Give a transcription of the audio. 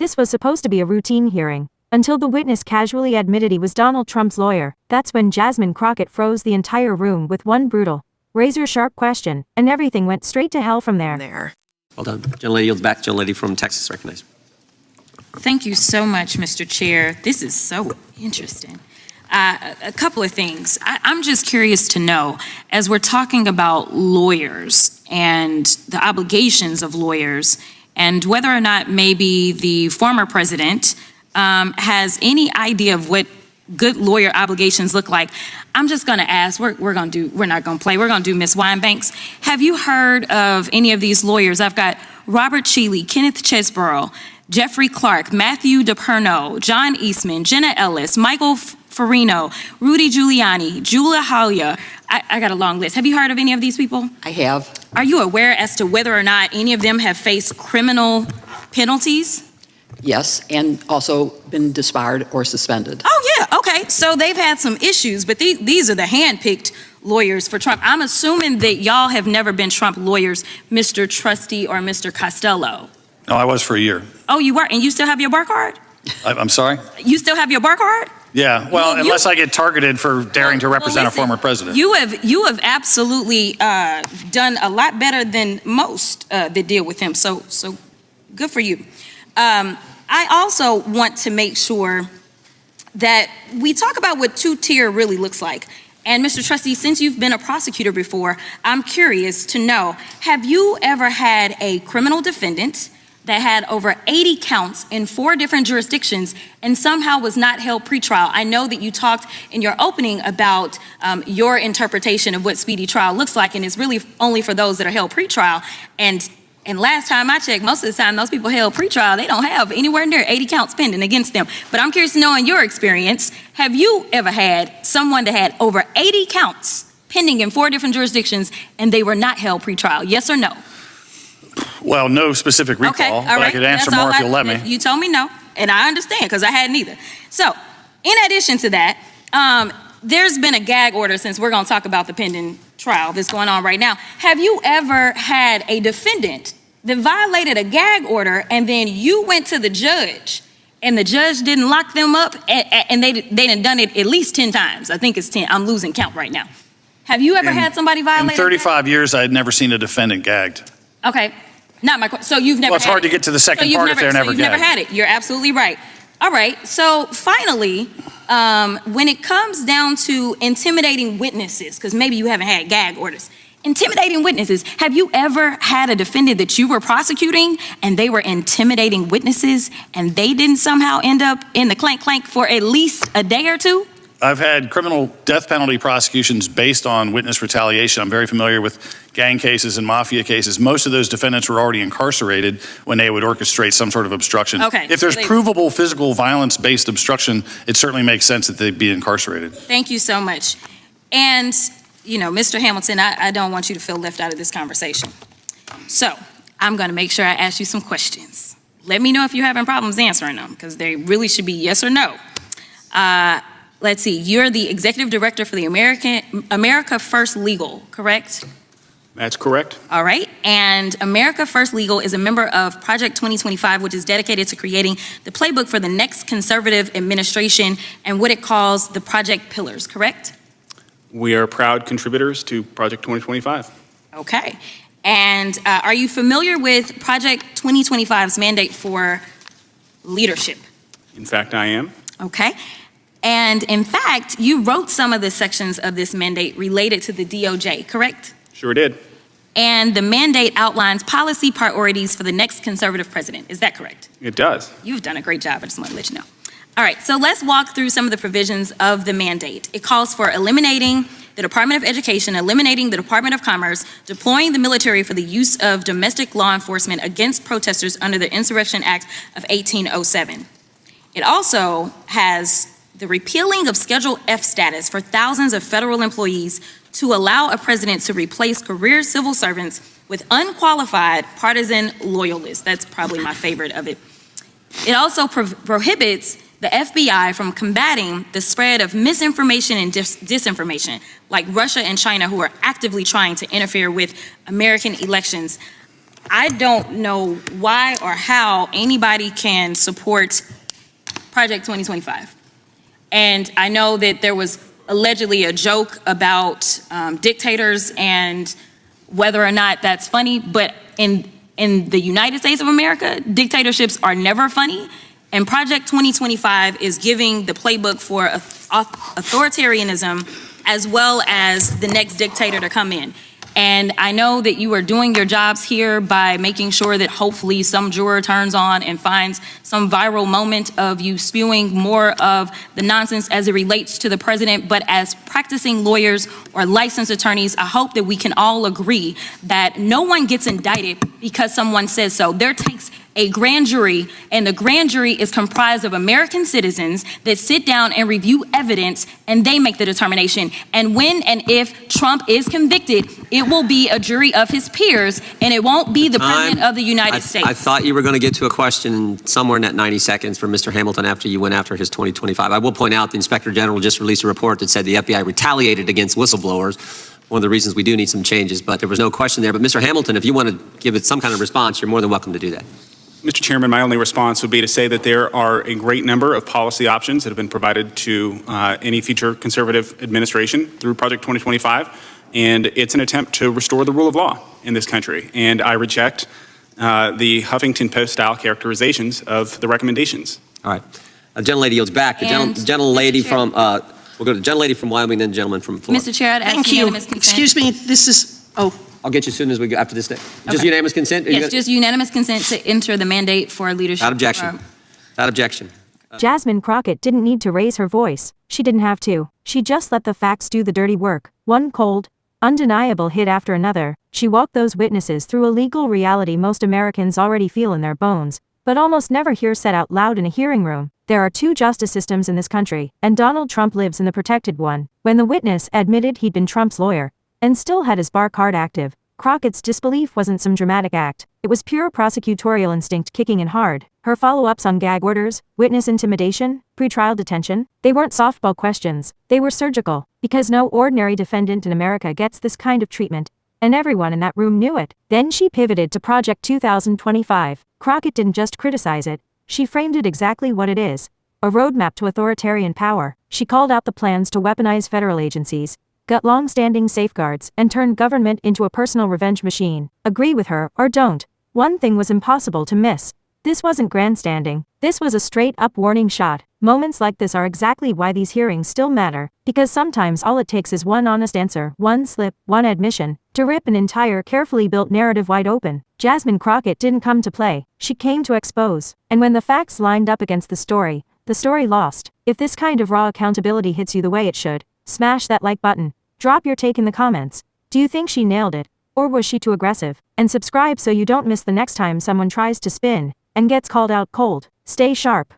This was supposed to be a routine hearing, until the witness casually admitted he was Donald Trump's lawyer. That's when Jasmine Crockett froze the entire room with one brutal, razor-sharp question, and everything went straight to hell from there. Well done. Gentlelady yields back. Gentlelady from Texas recognized. Thank you so much, Mr. Chair. This is so interesting. A couple of things. I'm just curious to know, as we're talking about lawyers and the obligations of lawyers, and whether or not maybe the former president has any idea of what good lawyer obligations look like. I'm just going to ask, we're not going to play, we're going to do Miss Winebanks. Have you heard of any of these lawyers? I've got Robert Cheeley, Kenneth Chesborough, Jeffrey Clark, Matthew DePerno, John Eastman, Jenna Ellis, Michael Farino, Rudy Giuliani, Julia Halia. I got a long list. Have you heard of any of these people? I have. Are you aware as to whether or not any of them have faced criminal penalties? Yes, and also been disbarred or suspended. Oh, yeah, okay. So they've had some issues, but these are the hand-picked lawyers for Trump. I'm assuming that y'all have never been Trump lawyers, Mr. Trusty or Mr. Costello. No, I was for a year. Oh, you were? And you still have your bar card? I'm sorry? You still have your bar card? Yeah, well, unless I get targeted for daring to represent a former president. You have absolutely done a lot better than most that deal with him, so good for you. I also want to make sure that we talk about what two-tier really looks like. And Mr. Trustee, since you've been a prosecutor before, I'm curious to know, have you ever had a criminal defendant that had over 80 counts in 4 different jurisdictions and somehow was not held pretrial? I know that you talked in your opening about your interpretation of what speedy trial looks like, and it's really only for those that are held pretrial. And last time I checked, most of the time those people held pretrial, they don't have anywhere near 80 counts pending against them. But I'm curious to know, in your experience, have you ever had someone that had over 80 counts pending in 4 different jurisdictions and they were not held pretrial? Yes or no? Well, no specific recall, okay, all but right. I could answer more if you'll let me. You told me no, and I understand because I hadn't either. So, in addition to that, there's been a gag order, since we're going to talk about the pending trial that's going on right now. Have you ever had a defendant that violated a gag order and then you went to the judge and the judge didn't lock them up and they done it at least 10 times? I think it's 10. I'm losing count right now. Have you ever had somebody violate? In 35 years, I had never seen a defendant gagged. Okay, not my question. So you've never. Well, it's hard to get to the second part if they're never gagged. You've never had it. You're absolutely right. All right. So finally, when it comes down to intimidating witnesses, because maybe you haven't had gag orders, intimidating witnesses, have you ever had a defendant that you were prosecuting and they were intimidating witnesses and they didn't somehow end up in the clank for at least a day or two? I've had criminal death penalty prosecutions based on witness retaliation. I'm very familiar with gang cases and mafia cases. Most of those defendants were already incarcerated when they would orchestrate some sort of obstruction. Okay. If there's provable physical violence-based obstruction, it certainly makes sense that they'd be incarcerated. Thank you so much. And, you know, Mr. Hamilton, I don't want you to feel left out of this conversation. So I'm going to make sure I ask you some questions. Let me know if you're having problems answering them, because they really should be yes or no. Let's see, you're the executive director for the America First Legal, correct? That's correct. All right, and America First Legal is a member of Project 2025, which is dedicated to creating the playbook for the next conservative administration and what it calls the Project Pillars, correct? We are proud contributors to Project 2025. Okay, and are you familiar with Project 2025's mandate for leadership? In fact, I am. Okay. And in fact, you wrote some of the sections of this mandate related to the DOJ, correct? Sure did. And the mandate outlines policy priorities for the next conservative president. Is that correct? It does. You've done a great job. I just want to let you know. All right, so let's walk through some of the provisions of the mandate. It calls for eliminating the Department of Education, eliminating the Department of Commerce, deploying the military for the use of domestic law enforcement against protesters under the Insurrection Act of 1807. It also has the repealing of Schedule F status for thousands of federal employees to allow a president to replace career civil servants with unqualified partisan loyalists. That's probably my favorite of it. It also prohibits the FBI from combating the spread of misinformation and disinformation, like Russia and China, who are actively trying to interfere with American elections. I don't know why or how anybody can support Project 2025. And I know that there was allegedly a joke about dictators and whether or not that's funny, but in the United States of America, dictatorships are never funny. And Project 2025 is giving the playbook for authoritarianism as well as the next dictator to come in. And I know that you are doing your jobs here by making sure that hopefully some juror turns on and finds some viral moment of you spewing more of the nonsense as it relates to the president. But as practicing lawyers or licensed attorneys, I hope that we can all agree that no one gets indicted because someone says so. There takes a grand jury, and the grand jury is comprised of American citizens that sit down and review evidence, and they make the determination. And when and if Trump is convicted, it will be a jury of his peers, and it won't be the president of the United States. I thought you were going to get to a question somewhere in that 90 seconds from Mr. Hamilton after you went after his 2025. I will point out the Inspector General just released a report that said the FBI retaliated against whistleblowers. One of the reasons we do need some changes, but there was no question there. But Mr. Hamilton, if you want to give it some kind of response, you're more than welcome to do that. Mr. Chairman, my only response would be to say that there are a great number of policy options that have been provided to any future conservative administration through Project 2025, and it's an attempt to restore the rule of law in this country. And I reject the Huffington Post-style characterizations of the recommendations. All right. A gentlelady yields back. The gentlelady from, we'll go to the gentlelady from Wyoming, then the gentleman from Florida. Mr. Chair, I'd ask Thank you. unanimous consent. Excuse me, this is, I'll get you as soon as we go after this day. Just Okay. unanimous consent? Are you Yes, gonna- just unanimous consent to enter the mandate for leadership. Without objection. Without objection. Jasmine Crockett didn't need to raise her voice. She didn't have to. She just let the facts do the dirty work. One cold, undeniable hit after another. She walked those witnesses through a legal reality most Americans already feel in their bones, but almost never hear said out loud in a hearing room. There are two justice systems in this country, and Donald Trump lives in the protected one. When the witness admitted he'd been Trump's lawyer, and still had his bar card active, Crockett's disbelief wasn't some dramatic act. It was pure prosecutorial instinct kicking in hard. Her follow-ups on gag orders, witness intimidation, pretrial detention, they weren't softball questions. They were surgical, because no ordinary defendant in America gets this kind of treatment, and everyone in that room knew it. Then she pivoted to Project 2025. Crockett didn't just criticize it, she framed it exactly what it is: a roadmap to authoritarian power. She called out the plans to weaponize federal agencies, gut long-standing safeguards, and turn government into a personal revenge machine. Agree with her, or don't. One thing was impossible to miss. This wasn't grandstanding. This was a straight-up warning shot. Moments like this are exactly why these hearings still matter, because sometimes all it takes is one honest answer, one slip, one admission, to rip an entire carefully built narrative wide open. Jasmine Crockett didn't come to play. She came to expose. And when the facts lined up against the story lost. If this kind of raw accountability hits you the way it should, smash that like button. Drop your take in the comments. Do you think she nailed it? Or was she too aggressive? And subscribe so you don't miss the next time someone tries to spin and gets called out cold. Stay sharp.